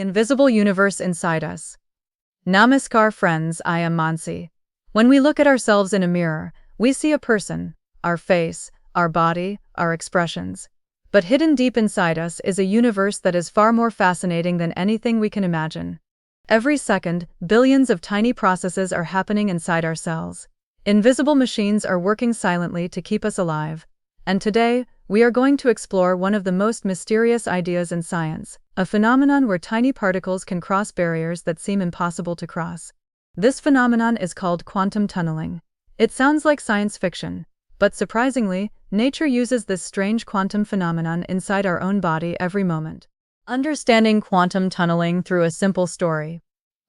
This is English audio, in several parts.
invisible universe inside us. Namaskar friends, I am Mansi. When we look at ourselves in a mirror, we see a person, our face, our body, our expressions. But hidden deep inside us is a universe that is far more fascinating than anything we can imagine. Every second, billions of tiny processes are happening inside our cells. Invisible machines are working silently to keep us alive. And today, we are going to explore one of the most mysterious ideas in science, a phenomenon where tiny particles can cross barriers that seem impossible to cross. This phenomenon is called quantum tunneling. It sounds like science fiction, but surprisingly, nature uses this strange quantum phenomenon inside our own body every moment. Understanding quantum tunneling through a simple story.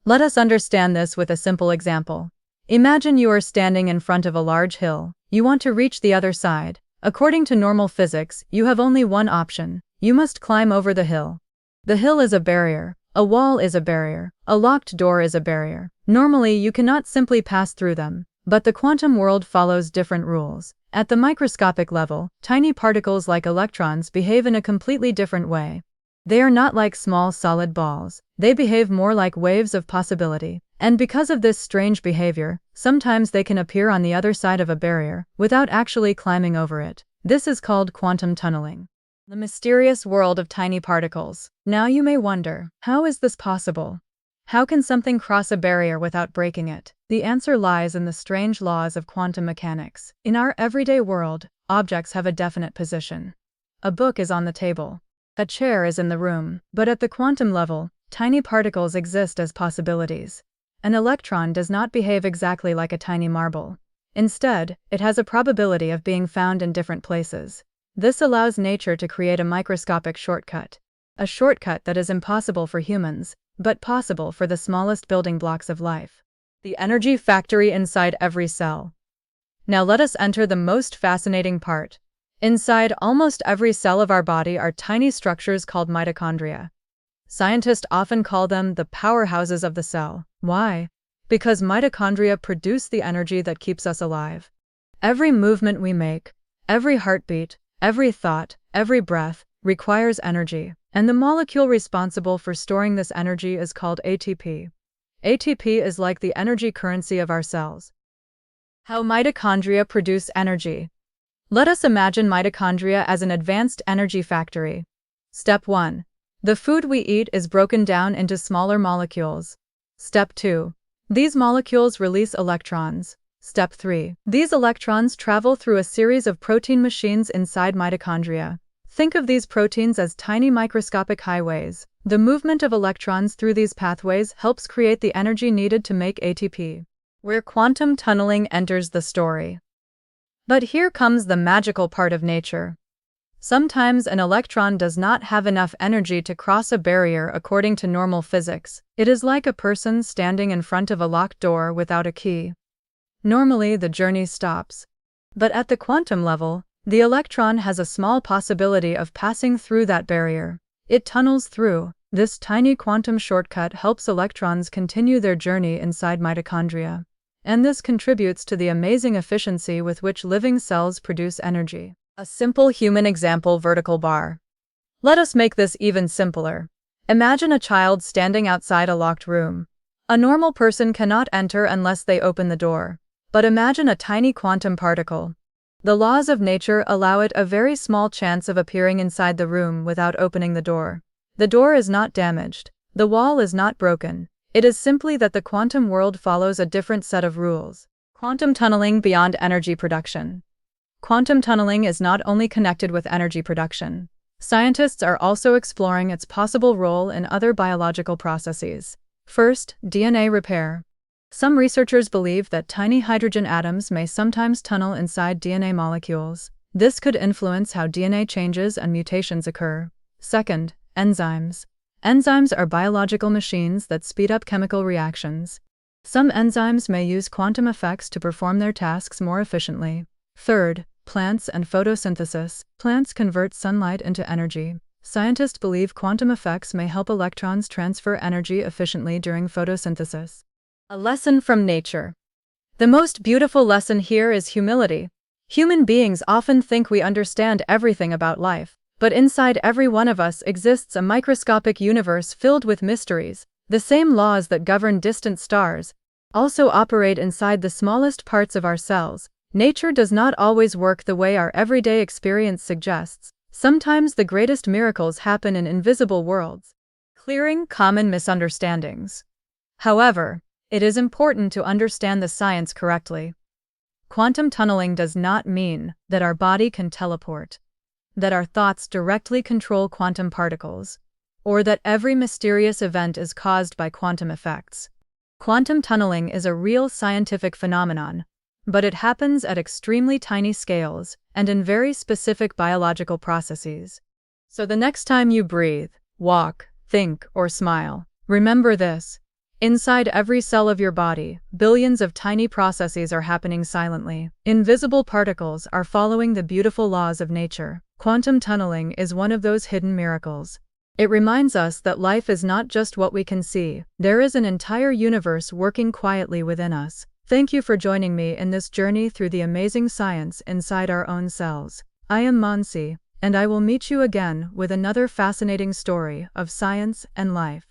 Let us understand this with a simple example. Imagine you are standing in front of a large hill. You want to reach the other side. According to normal physics, you have only one option. You must climb over the hill. The hill is a barrier. A wall is a barrier. A locked door is a barrier. Normally, you cannot simply pass through them. But the quantum world follows different rules. At the microscopic level, tiny particles like electrons behave in a completely different way. They are not like small solid balls. They behave more like waves of possibility. And because of this strange behavior, sometimes they can appear on the other side of a barrier, without actually climbing over it. This is called quantum tunneling. The mysterious world of tiny particles. Now you may wonder, how is this possible? How can something cross a barrier without breaking it? The answer lies in the strange laws of quantum mechanics. In our everyday world, objects have a definite position. A book is on the table. A chair is in the room. But at the quantum level, tiny particles exist as possibilities. An electron does not behave exactly like a tiny marble. Instead, it has a probability of being found in different places. This allows nature to create a microscopic shortcut. A shortcut that is impossible for humans, but possible for the smallest building blocks of life. The energy factory inside every cell. Now let us enter the most fascinating part. Inside almost every cell of our body are tiny structures called mitochondria. Scientists often call them the powerhouses of the cell. Why? Because mitochondria produce the energy that keeps us alive. Every movement we make, every heartbeat, every thought, every breath, requires energy. And the molecule responsible for storing this energy is called ATP. ATP is like the energy currency of our cells. How mitochondria produce energy. Let us imagine mitochondria as an advanced energy factory. Step 1. The food we eat is broken down into smaller molecules. Step 2. These molecules release electrons. Step 3. These electrons travel through a series of protein machines inside mitochondria. Think of these proteins as tiny microscopic highways. The movement of electrons through these pathways helps create the energy needed to make ATP. Where quantum tunneling enters the story. But here comes the magical part of nature. Sometimes an electron does not have enough energy to cross a barrier according to normal physics. It is like a person standing in front of a locked door without a key. Normally, the journey stops. But at the quantum level, the electron has a small possibility of passing through that barrier. It tunnels through. This tiny quantum shortcut helps electrons continue their journey inside mitochondria. And this contributes to the amazing efficiency with which living cells produce energy. A simple human example: vertical bar. Let us make this even simpler. Imagine a child standing outside a locked room. A normal person cannot enter unless they open the door. But imagine a tiny quantum particle. The laws of nature allow it a very small chance of appearing inside the room without opening the door. The door is not damaged. The wall is not broken. It is simply that the quantum world follows a different set of rules. Quantum tunneling beyond energy production. Quantum tunneling is not only connected with energy production. Scientists are also exploring its possible role in other biological processes. First, DNA repair. Some researchers believe that tiny hydrogen atoms may sometimes tunnel inside DNA molecules. This could influence how DNA changes and mutations occur. Second, enzymes. Enzymes are biological machines that speed up chemical reactions. Some enzymes may use quantum effects to perform their tasks more efficiently. Third, plants and photosynthesis. Plants convert sunlight into energy. Scientists believe quantum effects may help electrons transfer energy efficiently during photosynthesis. A lesson from nature. The most beautiful lesson here is humility. Human beings often think we understand everything about life, But inside every one of us exists a microscopic universe filled with mysteries. The same laws that govern distant stars also operate inside the smallest parts of our cells. Nature does not always work the way our everyday experience suggests. Sometimes the greatest miracles happen in invisible worlds, clearing common misunderstandings. However, it is important to understand the science correctly. Quantum tunneling does not mean that our body can teleport, that our thoughts directly control quantum particles, or that every mysterious event is caused by quantum effects. Quantum tunneling is a real scientific phenomenon, but it happens at extremely tiny scales and in very specific biological processes. So the next time you breathe, walk, think, or smile, remember this. Inside every cell of your body, billions of tiny processes are happening silently. Invisible particles are following the beautiful laws of nature. Quantum tunneling is one of those hidden miracles. It reminds us that life is not just what we can see. There is an entire universe working quietly within us. Thank you for joining me in this journey through the amazing science inside our own cells. I am Mansi, and I will meet you again with another fascinating story of science and life.